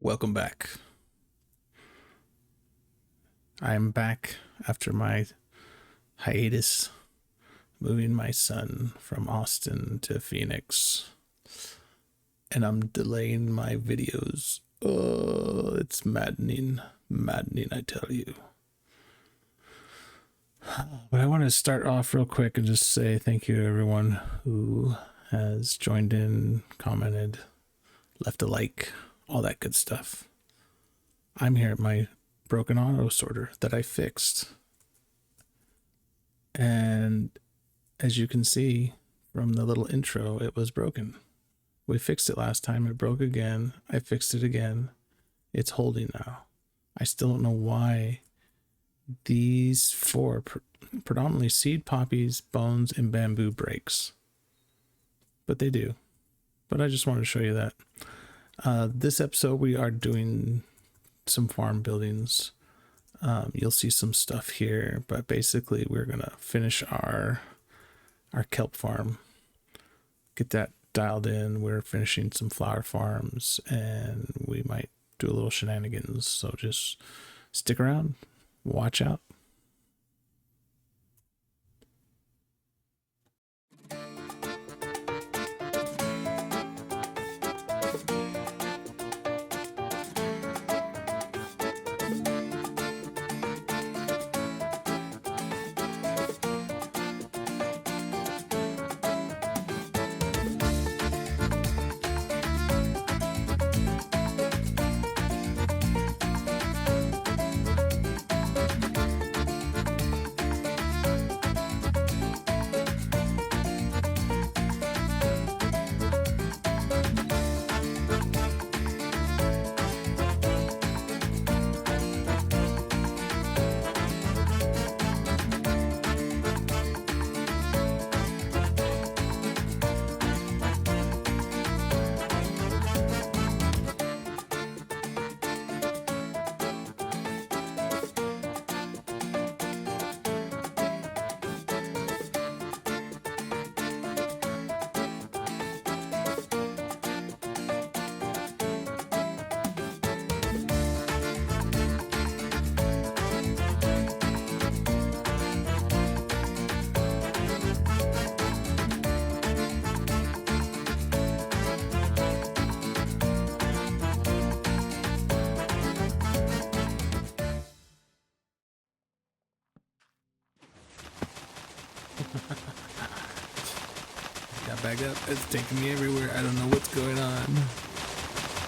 Welcome back. I'm back after my hiatus, moving my son from Austin to Phoenix, and I'm delaying my videos. Oh, it's maddening, I tell you. But I want to start off real quick and just say thank you to everyone who has joined in, commented, left a like, all that good stuff. I'm here at my broken auto sorter that I fixed. And as you can see from the little intro, it was broken. We fixed it last time. It broke again. I fixed it again. It's holding now. I still don't know why these four, predominantly seed poppies, bones, and bamboo breaks. But they do. But I just wanted to show you that. This episode we are doing some farm buildings. You'll see some stuff here, but basically we're gonna finish our kelp farm, get that dialed in. We're finishing some flower farms, and we might do a little shenanigans, so just stick around, watch out. Got back up. It's taking me everywhere. I don't know what's going on.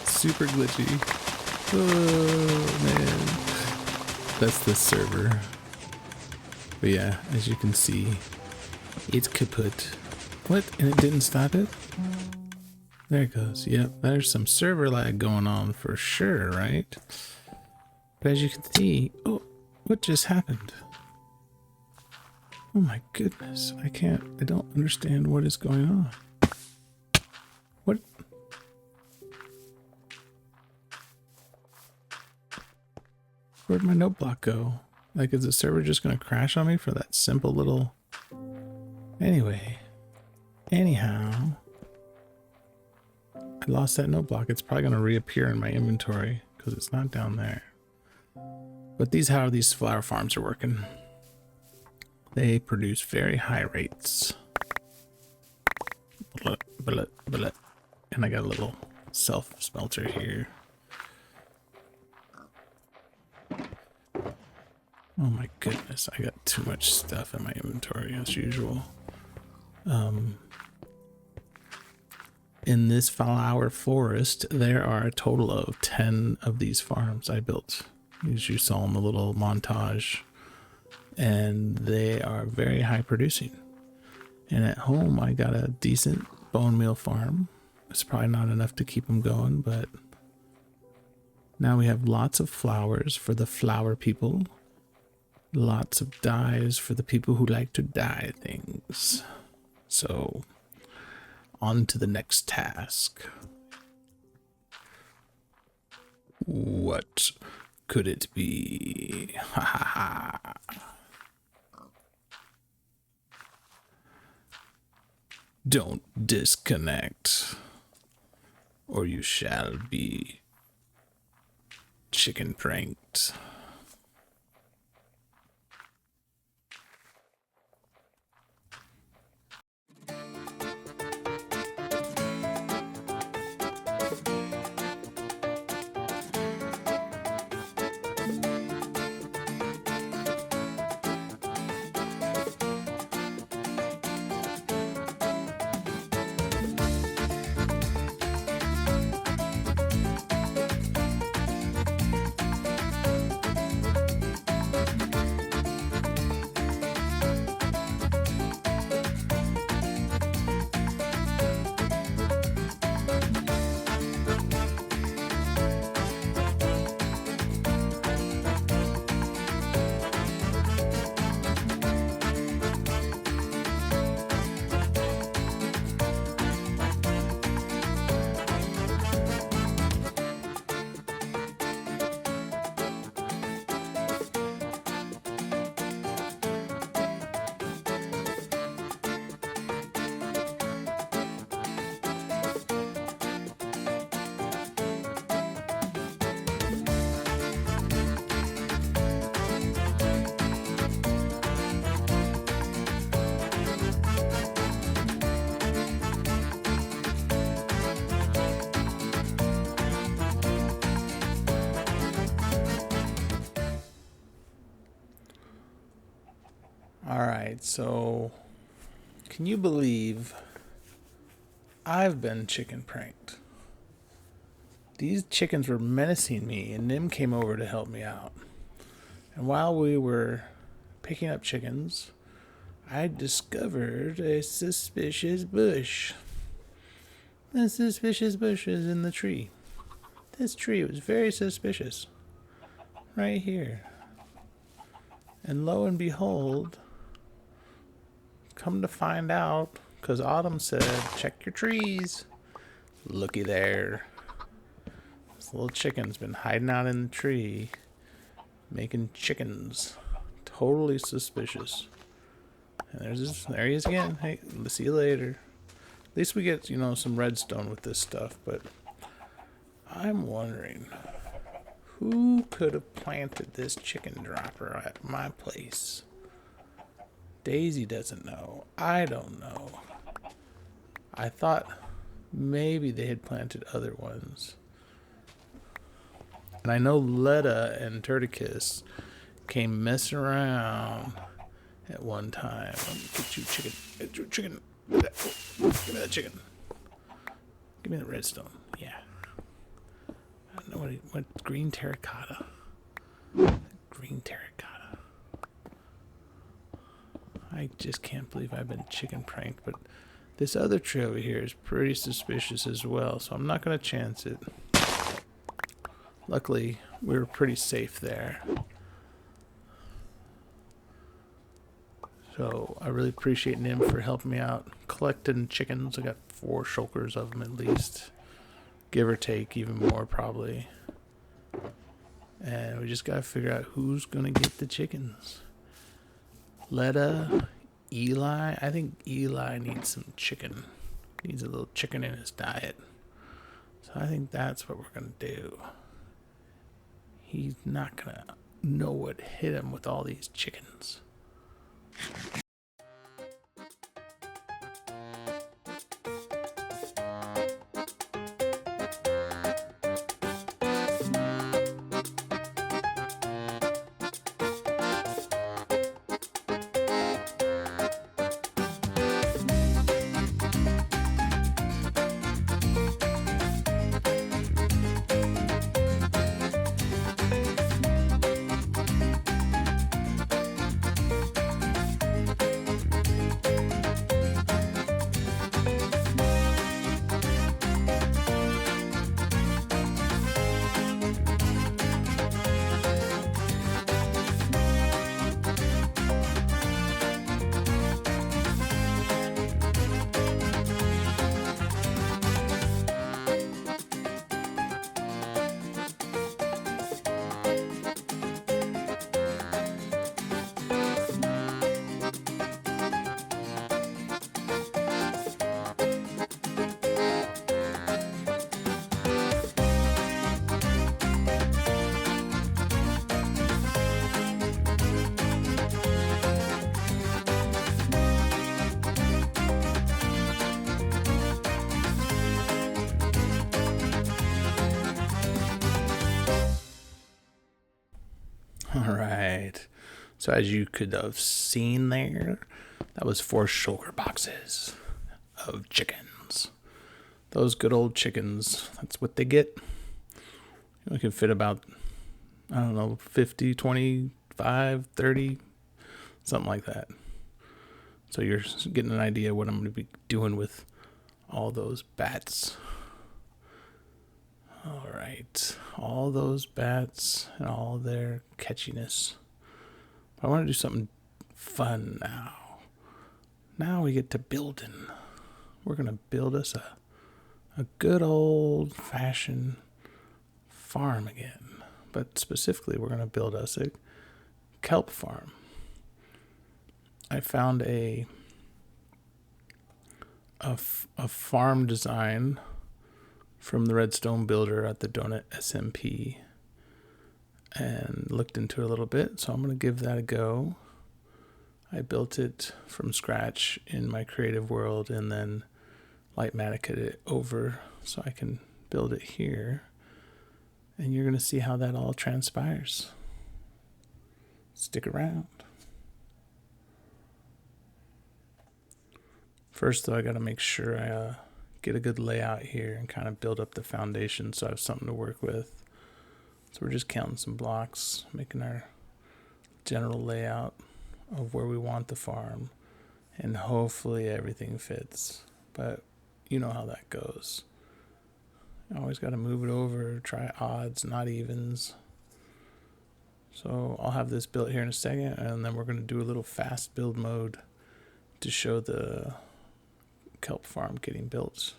Super glitchy. Oh man. That's the server. But yeah, as you can see, it's kaput. What? And it didn't stop it? There it goes. Yep, there's some server lag going on for sure, right? But as you can see, oh, what just happened? Oh my goodness, I don't understand what is going on. What? Where'd my note block go? Like, is the server just gonna crash on me for that simple little... Anyway. Anyhow. I lost that note block. It's probably gonna reappear in my inventory because it's not down there. But how these flower farms are working. They produce very high rates. And I got a little self smelter here. Oh my goodness, I got too much stuff in my inventory as usual. In this flower forest, there are a total of 10 of these farms I built, as you saw in the little montage. And they are very high producing. And at home, I got a decent bone meal farm. It's probably not enough to keep them going, but now we have lots of flowers for the flower people. Lots of dyes for the people who like to dye things. So On to the next task. What could it be? Ha ha ha. Don't disconnect, or you shall be chicken pranked. Alright, so can you believe I've been chicken pranked? These chickens were menacing me, and Nim came over to help me out. And while we were picking up chickens, I discovered a suspicious bush. A suspicious bush is in the tree. This tree was very suspicious. Right here. And lo and behold, come to find out, because Autumn said, check your trees. Looky there. This little chicken's been hiding out in the tree, making chickens. Totally suspicious. And there he is again. Hey, see you later. At least we get, some redstone with this stuff, but I'm wondering, who could have planted this chicken dropper at my place? Daisy doesn't know. I don't know. I thought maybe they had planted other ones. And I know Letta and Turticus came messing around at one time. Let me get you chicken. Get you chicken. Give me that chicken. Give me the redstone. Yeah. I don't know what green terracotta. Green terracotta. I just can't believe I've been chicken pranked, but this other tree over here is pretty suspicious as well, so I'm not going to chance it. Luckily, we were pretty safe there. So I really appreciate Nim for helping me out collecting chickens. I got 4 shulkers of them at least. Give or take, even more probably. And we just got to figure out who's going to get the chickens. Letta, Eli. I think Eli needs some chicken. Needs a little chicken in his diet. So I think that's what we're going to do. He's not going to know what hit him with all these chickens. right. So as you could have seen there, that was 4 shulker boxes of chickens. Those good old chickens, that's what they get. We can fit about, I don't know, 50, 25, 30, something like that. So you're getting an idea what I'm going to be doing with all those bats. All right, all those bats and all their catchiness. I want to do something fun now. Now we get to building. We're going to build us a good old-fashioned farm again. But specifically, we're going to build us a kelp farm. I found a farm design from the Redstone builder at the Donut SMP and looked into it a little bit, so I'm going to give that a go. I built it from scratch in my creative world and then Lightmatic it over so I can build it here, and you're going to see how that all transpires. Stick around. First though, I got to make sure I get a good layout here and kind of build up the foundation so I have something to work with. So we're just counting some blocks, making our general layout of where we want the farm, and hopefully everything fits. But you know how that goes. You always got to move it over, try odds, not evens. So I'll have this built here in a second, and then we're going to do a little fast build mode to show the kelp farm getting built.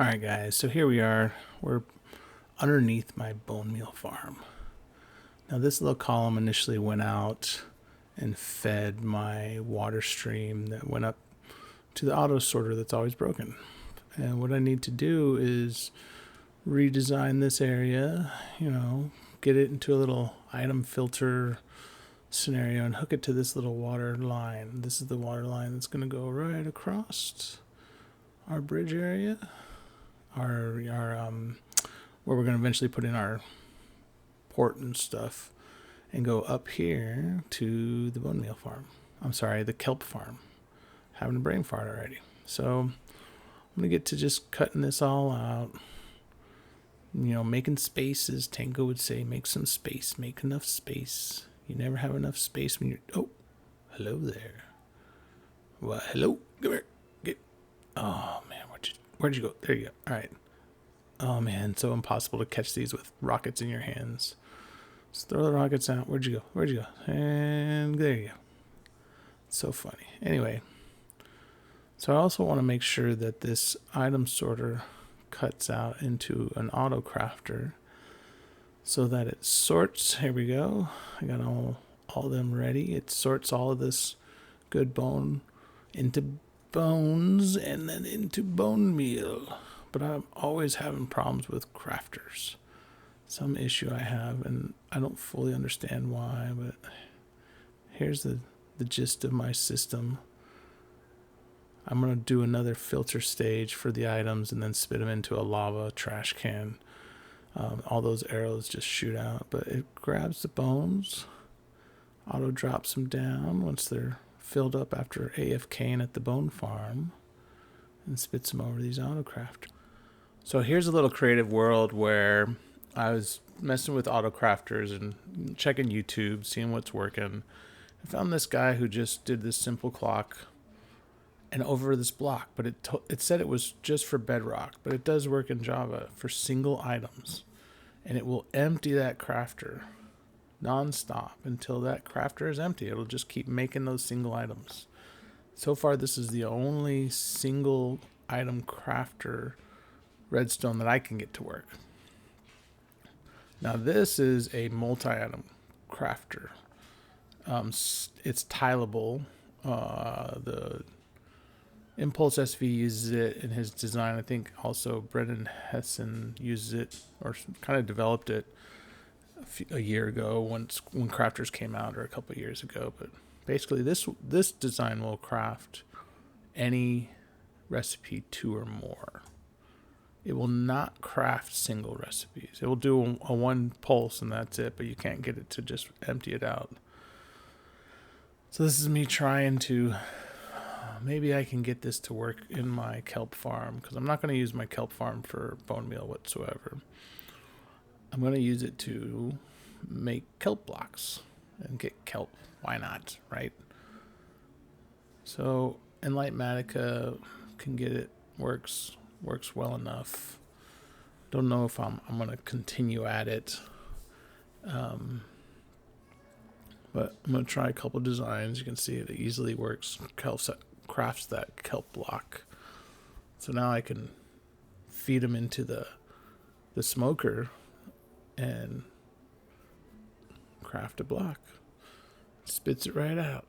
Alright guys, so here we are. We're underneath my bone meal farm. Now this little column initially went out and fed my water stream that went up to the auto sorter that's always broken. And what I need to do is redesign this area, get it into a little item filter scenario and hook it to this little water line. This is the water line that's going to go right across our bridge area. Our where we're going to eventually put in our port and stuff and go up here to the bone meal farm. I'm sorry, the kelp farm. Having a brain fart already. So I'm going to get to just cutting this all out. Making spaces. Tango would say, make some space. Make enough space. You never have enough space when you're... Oh, hello there. Well, hello. Come here. Oh, man. Where'd you go? There you go. All right. Oh, man. So impossible to catch these with rockets in your hands. Just throw the rockets out. Where'd you go? And there you go. So funny. Anyway. So I also want to make sure that this item sorter cuts out into an auto crafter so that it sorts. Here we go. I got all of them ready. It sorts all of this good bone into bones and then into bone meal. But I'm always having problems with crafters. Some issue I have, and I don't fully understand why, but here's the gist of my system. I'm going to do another filter stage for the items and then spit them into a lava trash can. All those arrows just shoot out, but it grabs the bones, auto drops them down once they're filled up after AFKing at the bone farm, and spits them over these auto crafters. So here's a little creative world where I was messing with auto crafters and checking YouTube, seeing what's working. I found this guy who just did this simple clock and over this block, but it said it was just for bedrock, but it does work in Java for single items, and it will empty that crafter non-stop until that crafter is empty. It'll just keep making those single items. So far, this is the only single item crafter redstone that I can get to work. Now this is a multi-item crafter. It's tileable. The Impulse SV uses it in his design. I think also Brendan Hessen uses it, or kind of developed it a year ago when crafters came out, or a couple of years ago. But basically this design will craft any recipe 2 or more. It will not craft single recipes. It will do a 1 pulse and that's it, but you can't get it to just empty it out. So this is me trying to, maybe I can get this to work in my kelp farm, because I'm not going to use my kelp farm for bone meal whatsoever. I'm going to use it to make kelp blocks and get kelp. Why not, right? So Enlightmatica can get it, works well enough. Don't know if I'm going to continue at it. But I'm going to try a couple designs. You can see it easily works. Crafts that kelp block. So now I can feed them into the smoker and craft a block. Spits it right out.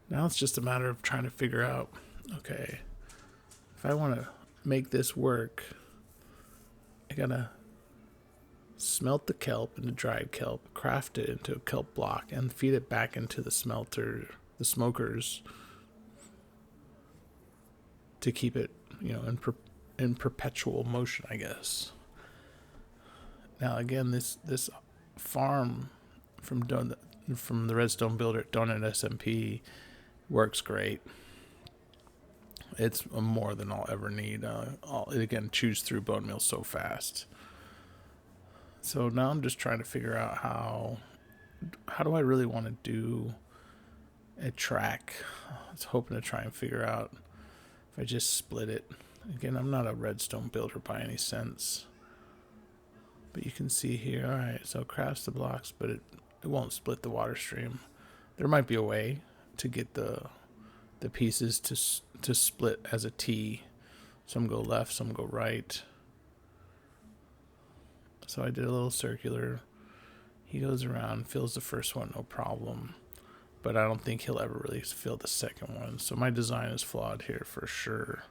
Now it's just a matter of trying to figure out, okay, if I want to make this work, I gotta smelt the kelp into dried kelp, craft it into a kelp block, and feed it back into the smelter, the smokers, to keep it, in perpetual motion, I guess. Now again, this farm from the Redstone builder at Donut SMP works great. It's more than I'll ever need. It again chews through bone meal so fast. So now I'm just trying to figure out how do I really want to do a track. I was hoping to try and figure out if I just split it. Again, I'm not a redstone builder by any sense. But you can see here, alright, so it crafts the blocks, but it won't split the water stream. There might be a way to get the pieces to split as a T. Some go left, some go right. So I did a little circular. He goes around, fills the first one, no problem. But I don't think he'll ever really fill the second one. So my design is flawed here for sure.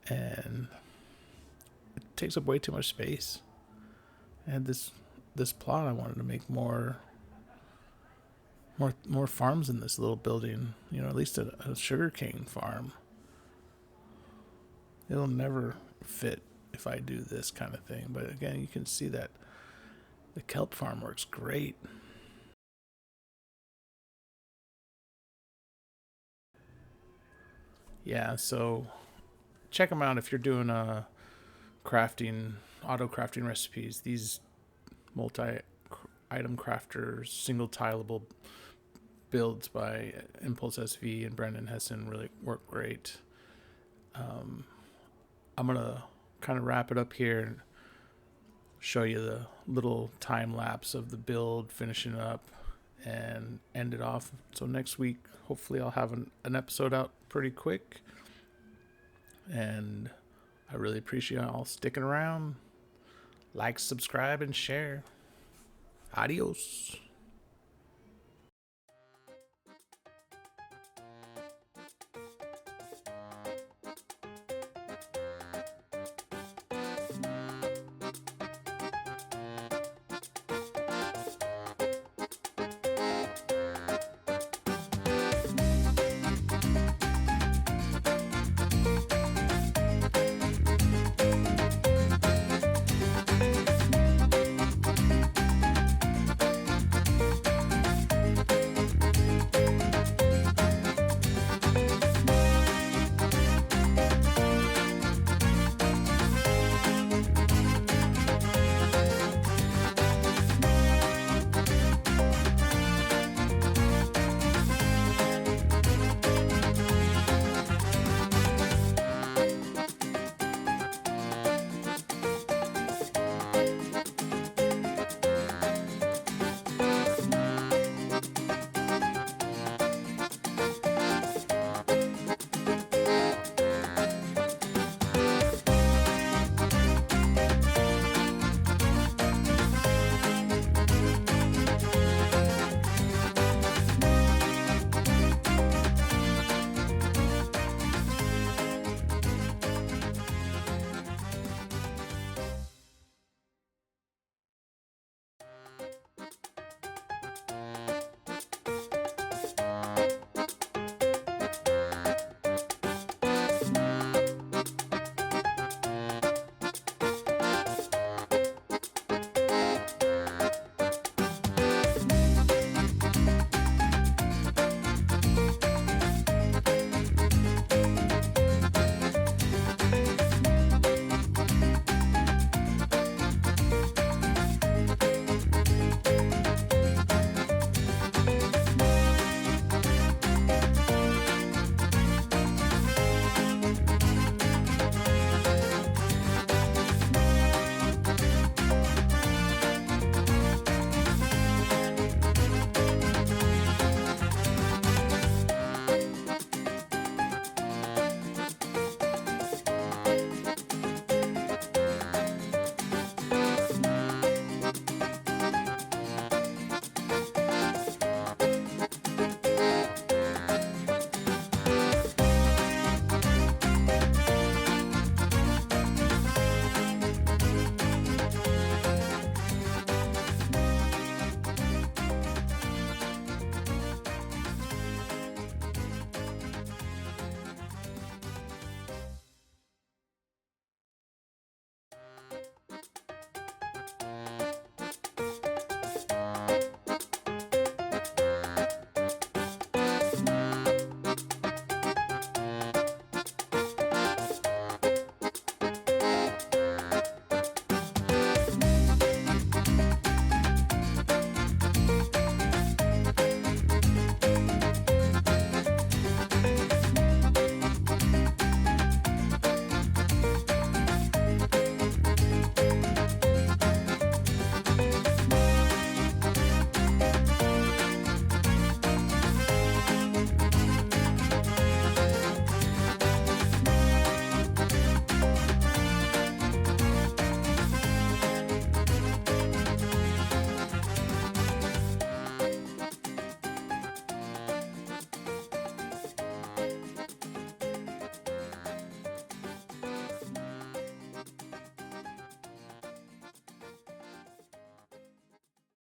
And it takes up way too much space. I had this plot. I wanted to make more farms in this little building. You know, at least a sugarcane farm. It'll never fit if I do this kind of thing. But again, you can see that the kelp farm works great. Yeah, so check them out if you're doing crafting, auto crafting recipes. These multi-item crafters, single tileable builds by Impulse SV and Brendan Hessen really work great. I'm gonna kind of wrap it up here and show you the little time lapse of the build finishing up and end it off. So next week, hopefully I'll have an episode out pretty quick. And I really appreciate y'all sticking around. Like, subscribe, and share. Adios.